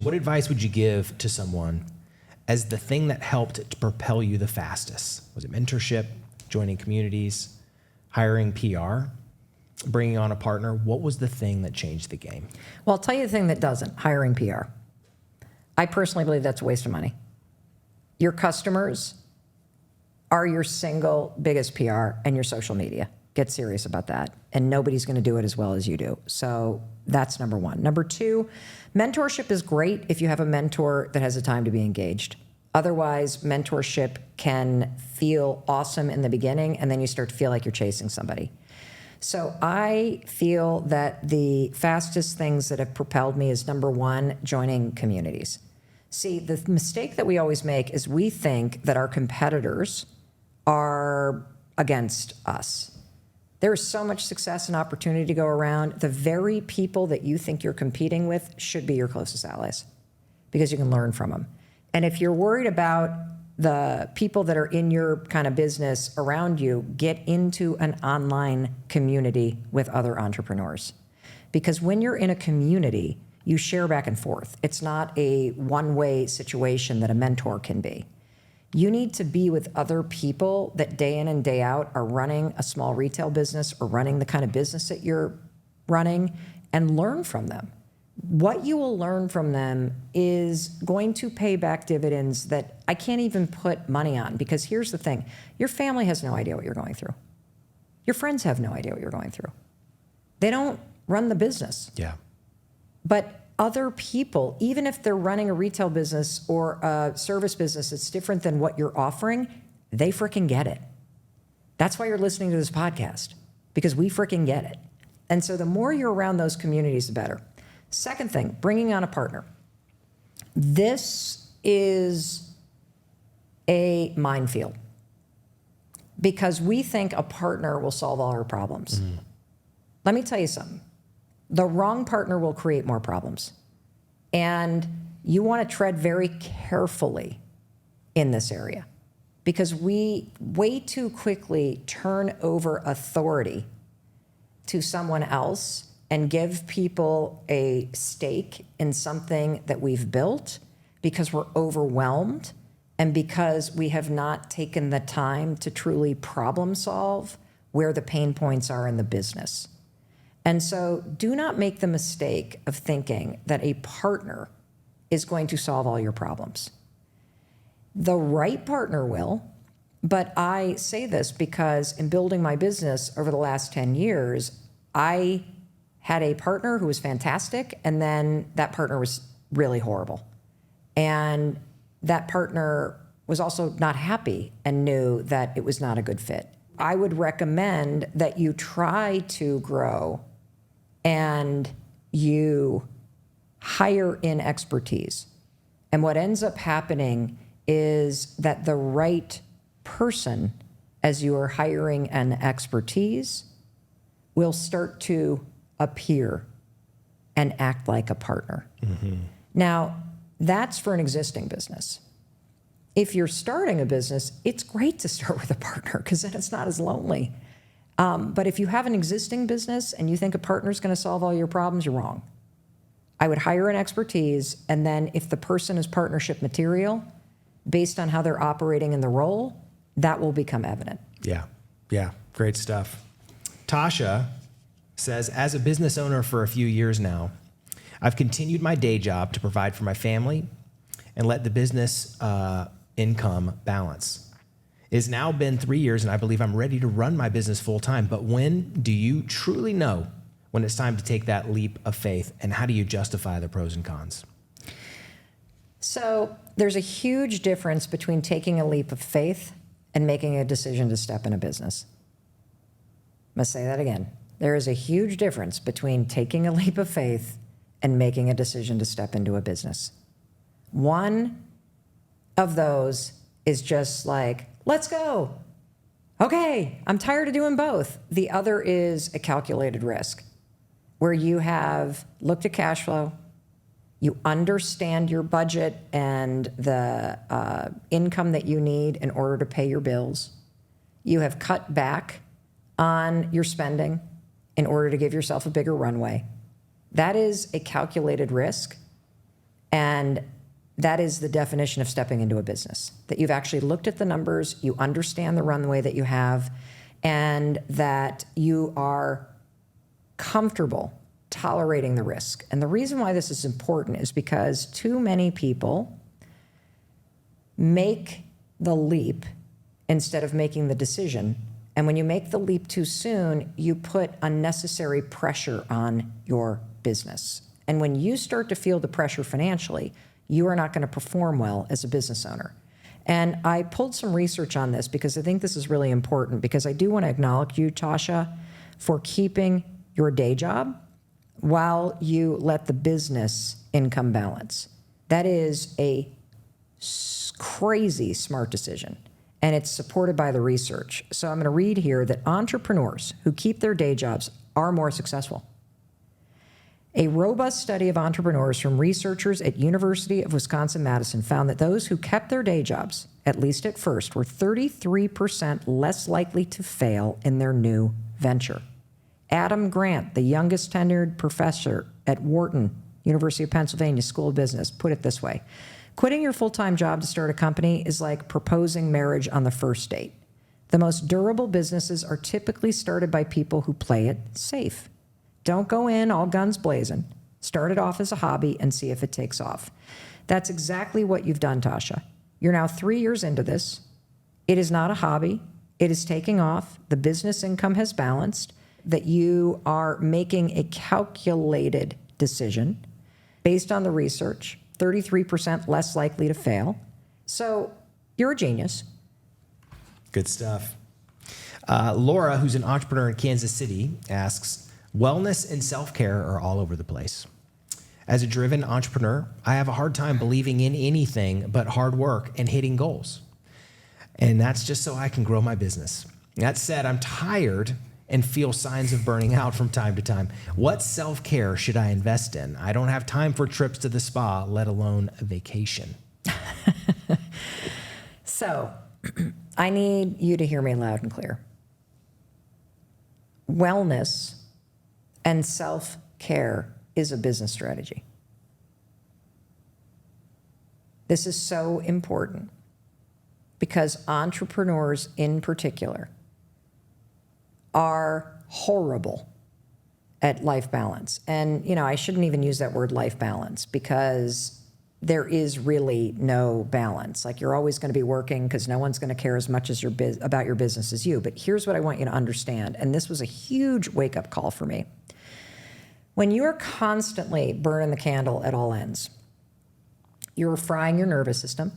What advice would you give to someone as the thing that helped to propel you the fastest? Was it mentorship, joining communities, hiring PR, bringing on a partner? What was the thing that changed the game? Well, I'll tell you the thing that doesn't, hiring PR. I personally believe that's a waste of money. Your customers are your single biggest PR and your social media. Get serious about that. And nobody's going to do it as well as you do. So that's number one. Number two, mentorship is great if you have a mentor that has the time to be engaged. Otherwise, mentorship can feel awesome in the beginning, and then you start to feel like you're chasing somebody. So I feel that the fastest things that have propelled me is, number one, joining communities. See, the mistake that we always make is we think that our competitors are against us. There is so much success and opportunity to go around. The very people that you think you're competing with should be your closest allies because you can learn from them. And if you're worried about the people that are in your kind of business around you, get into an online community with other entrepreneurs. Because when you're in a community, you share back and forth. It's not a one-way situation that a mentor can be. You need to be with other people that day in and day out are running a small retail business or running the kind of business that you're running, and learn from them. What you will learn from them is going to pay back dividends that I can't even put money on, because here's the thing. Your family has no idea what you're going through. Your friends have no idea what you're going through. They don't run the business. Yeah. But other people, even if they're running a retail business or a service business that's different than what you're offering, they freaking get it. That's why you're listening to this podcast, because we freaking get it. And so the more you're around those communities, the better. Second thing, bringing on a partner. This is a minefield because we think a partner will solve all our problems. Let me tell you something. The wrong partner will create more problems. And you want to tread very carefully in this area because we way too quickly turn over authority to someone else and give people a stake in something that we've built because we're overwhelmed and because we have not taken the time to truly problem solve where the pain points are in the business. And so do not make the mistake of thinking that a partner is going to solve all your problems. The right partner will, but I say this because in building my business over the last 10 years, I had a partner who was fantastic, and then that partner was really horrible. And that partner was also not happy and knew that it was not a good fit. I would recommend that you try to grow and you hire in expertise. And what ends up happening is that the right person, as you are hiring an expertise, will start to appear and act like a partner. Now, that's for an existing business. If you're starting a business, it's great to start with a partner because then it's not as lonely. But if you have an existing business and you think a partner is going to solve all your problems, you're wrong. I would hire an expertise, and then if the person is partnership material, based on how they're operating in the role, that will become evident. Yeah, great stuff. Tasha says, as a business owner for a few years now, I've continued my day job to provide for my family and let the business income balance. It has now been 3 years, and I believe I'm ready to run my business full time. But when do you truly know when it's time to take that leap of faith, and how do you justify the pros and cons? So there's a huge difference between taking a leap of faith and making a decision to step in a business. I'm going to say that again. There is a huge difference between taking a leap of faith and making a decision to step into a business. One of those is just like, let's go. Okay, I'm tired of doing both. The other is a calculated risk where you have looked at cash flow, you understand your budget and the income that you need in order to pay your bills. You have cut back on your spending in order to give yourself a bigger runway. That is a calculated risk. And that is the definition of stepping into a business, that you've actually looked at the numbers, you understand the runway that you have, and that you are comfortable tolerating the risk. And the reason why this is important is because too many people make the leap instead of making the decision. And when you make the leap too soon, you put unnecessary pressure on your business. And when you start to feel the pressure financially, you are not going to perform well as a business owner. And I pulled some research on this because I think this is really important, because I do want to acknowledge you, Tasha, for keeping your day job while you let the business income balance. That is a crazy smart decision, and it's supported by the research. So I'm going to read here that entrepreneurs who keep their day jobs are more successful. A robust study of entrepreneurs from researchers at University of Wisconsin-Madison found that those who kept their day jobs, at least at first, were 33% less likely to fail in their new venture. Adam Grant, the youngest tenured professor at Wharton, University of Pennsylvania School of Business, put it this way: quitting your full-time job to start a company is like proposing marriage on the first date. The most durable businesses are typically started by people who play it safe. Don't go in all guns blazing. Start it off as a hobby and see if it takes off. That's exactly what you've done, Tasha. You're now 3 years into this. It is not a hobby. It is taking off. The business income has balanced, that you are making a calculated decision based on the research, 33% less likely to fail. So you're a genius. Good stuff. Laura, who's an entrepreneur in Kansas City, asks, wellness and self-care are all over the place. As a driven entrepreneur, I have a hard time believing in anything but hard work and hitting goals. And that's just so I can grow my business. That said, I'm tired and feel signs of burning out from time to time. What self-care should I invest in? I don't have time for trips to the spa, let alone a vacation. So I need you to hear me loud and clear. Wellness and self-care is a business strategy. This is so important because entrepreneurs in particular are horrible at life balance. And, I shouldn't even use that word life balance, because there is really no balance. Like, you're always going to be working because no one's going to care as much as about your business as you. But here's what I want you to understand. And this was a huge wake-up call for me. When you are constantly burning the candle at all ends, you're frying your nervous system.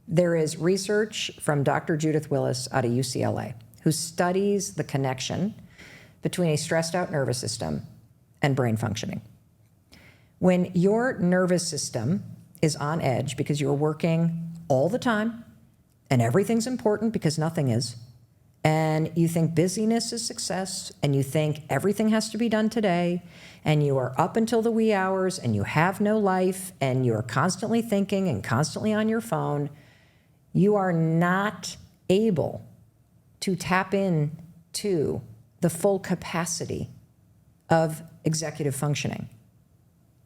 There is research from Dr. Judith Willis out of UCLA who studies the connection between a stressed out nervous system and brain functioning. When your nervous system is on edge because you're working all the time and everything's important because nothing is, and you think busyness is success, and you think everything has to be done today, and you are up until the wee hours, and you have no life, and you are constantly thinking and constantly on your phone, you are not able to tap in to the full capacity of executive functioning.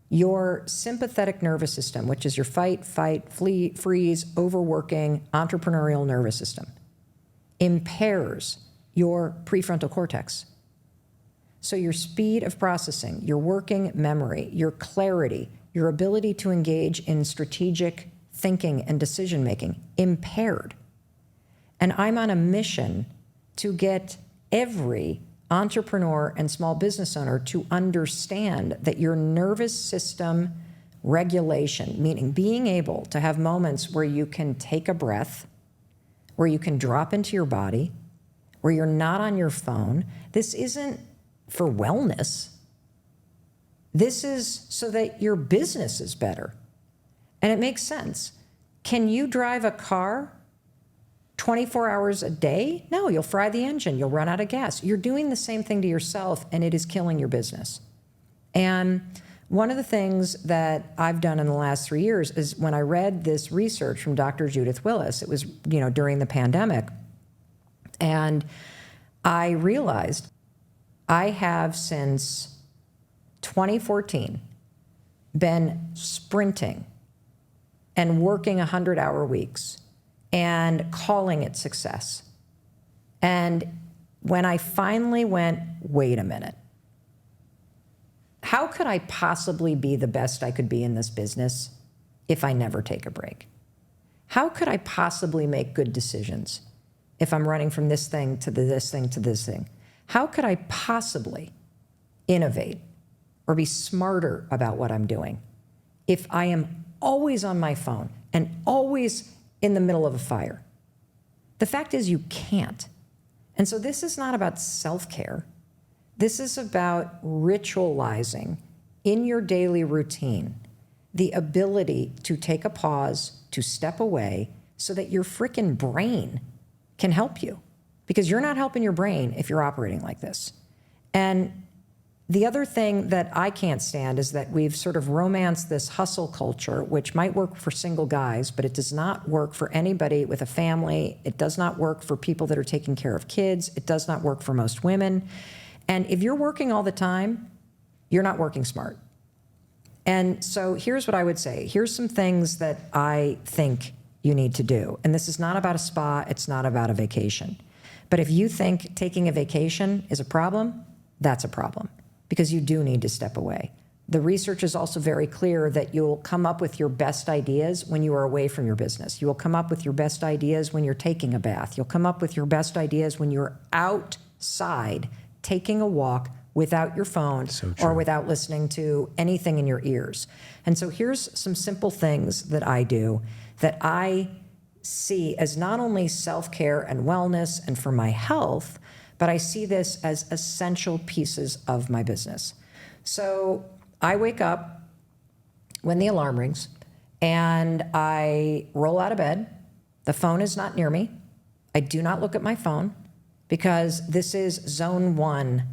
Your sympathetic nervous system, which is your fight, flee, freeze, overworking, entrepreneurial nervous system, impairs your prefrontal cortex. So your speed of processing, your working memory, your clarity, your ability to engage in strategic thinking and decision-making, impaired. And I'm on a mission to get every entrepreneur and small business owner to understand that your nervous system regulation, meaning being able to have moments where you can take a breath, where you can drop into your body, where you're not on your phone. This isn't for wellness. This is so that your business is better. And it makes sense. Can you drive a car 24 hours a day? No, you'll fry the engine. You'll run out of gas. You're doing the same thing to yourself, and it is killing your business. And one of the things that I've done in the last 3 years is when I read this research from Dr. Judith Willis, it was, during the pandemic, and I realized I have since 2014 been sprinting and working 100-hour weeks and calling it success. And when I finally went, wait a minute, how could I possibly be the best I could be in this business if I never take a break? How could I possibly make good decisions if I'm running from this thing to this thing to this thing? How could I possibly innovate or be smarter about what I'm doing if I am always on my phone and always in the middle of a fire? The fact is, you can't. And so this is not about self-care. This is about ritualizing in your daily routine the ability to take a pause, to step away, so that your freaking brain can help you. Because you're not helping your brain if you're operating like this. And the other thing that I can't stand is that we've sort of romanced this hustle culture, which might work for single guys, but it does not work for anybody with a family. It does not work for people that are taking care of kids. It does not work for most women. And if you're working all the time, you're not working smart. And so here's what I would say. Here's some things that I think you need to do. And this is not about a spa. It's not about a vacation. But if you think taking a vacation is a problem, that's a problem, because you do need to step away. The research is also very clear that you'll come up with your best ideas when you are away from your business. You will come up with your best ideas when you're taking a bath. You'll come up with your best ideas when you're outside taking a walk without your phone or without listening to anything in your ears. And so here's some simple things that I do that I see as not only self-care and wellness and for my health, but I see this as essential pieces of my business. So I wake up when the alarm rings and I roll out of bed. The phone is not near me. I do not look at my phone because this is zone 1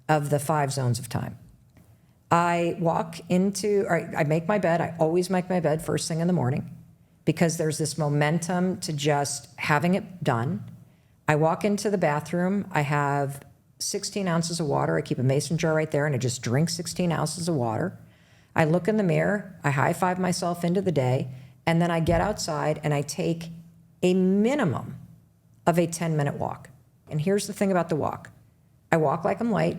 of the 5 zones of time. I make my bed. I always make my bed first thing in the morning because there's this momentum to just having it done. I walk into the bathroom. I have 16 ounces of water. I keep a mason jar right there and I just drink 16 ounces of water. I look in the mirror. I high-five myself into the day. And then I get outside and I take a minimum of a 10-minute walk. And here's the thing about the walk. I walk like I'm light.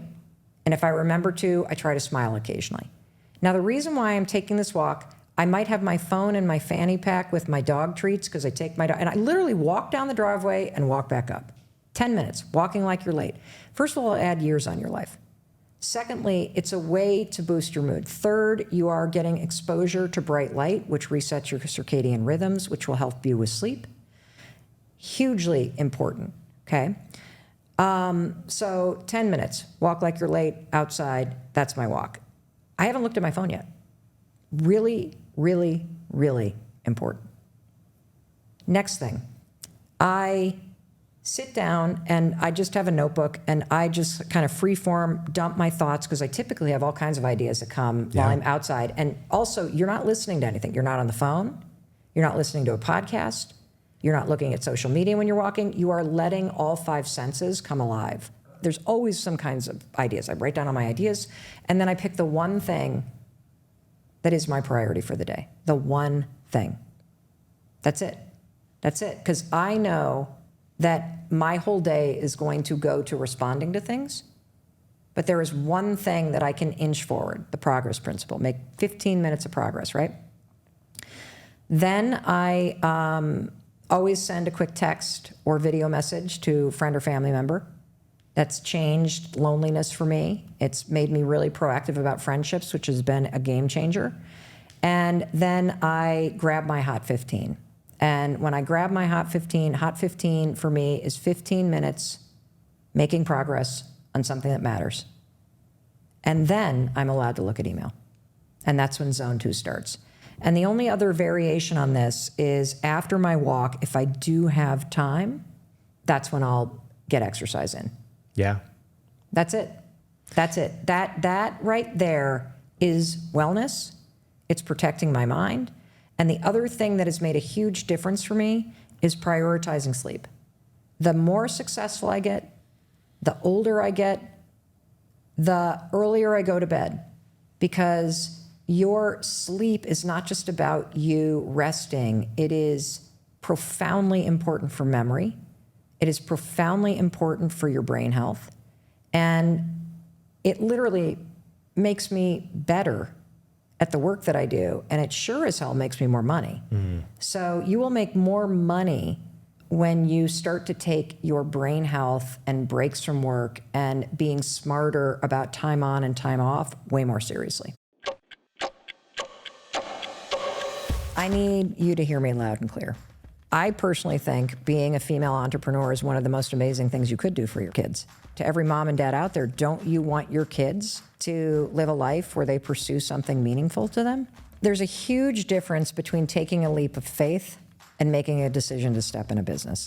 And if I remember to, I try to smile occasionally. Now, the reason why I'm taking this walk, I might have my phone in my fanny pack with my dog treats because I take my dog, and I literally walk down the driveway and walk back up. 10 minutes, walking like you're late. First of all, it'll add years on your life. Secondly, it's a way to boost your mood. Third, you are getting exposure to bright light, which resets your circadian rhythms, which will help you with sleep. Hugely important, okay? So 10 minutes, walk like you're late, outside, that's my walk. I haven't looked at my phone yet. Really, really, really important. Next thing, I sit down and I just have a notebook and I just kind of freeform dump my thoughts because I typically have all kinds of ideas that come while I'm outside. And also, you're not listening to anything. You're not on the phone. You're not listening to a podcast. You're not looking at social media when you're walking. You are letting all 5 senses come alive. There's always some kinds of ideas. I write down all my ideas, and then I pick the one thing that is my priority for the day. The one thing. That's it. That's it. Because I know that my whole day is going to go to responding to things, but there is one thing that I can inch forward, the progress principle. Make 15 minutes of progress, right? Then I always send a quick text or video message to a friend or family member. That's changed loneliness for me. It's made me really proactive about friendships, which has been a game changer. And then I grab my Hot 15. And when I grab my Hot 15 for me is 15 minutes making progress on something that matters. And then I'm allowed to look at email. And that's when zone 2 starts. And the only other variation on this is after my walk, if I do have time, that's when I'll get exercise in. Yeah. That's it. That's it. That right there is wellness. It's protecting my mind. And the other thing that has made a huge difference for me is prioritizing sleep. The more successful I get, the older I get, the earlier I go to bed. Because your sleep is not just about you resting. It is profoundly important for memory. It is profoundly important for your brain health. And it literally makes me better at the work that I do. And it sure as hell makes me more money. So you will make more money when you start to take your brain health and breaks from work and being smarter about time on and time off way more seriously. I need you to hear me loud and clear. I personally think being a female entrepreneur is one of the most amazing things you could do for your kids. To every mom and dad out there, don't you want your kids to live a life where they pursue something meaningful to them? There's a huge difference between taking a leap of faith and making a decision to step in a business.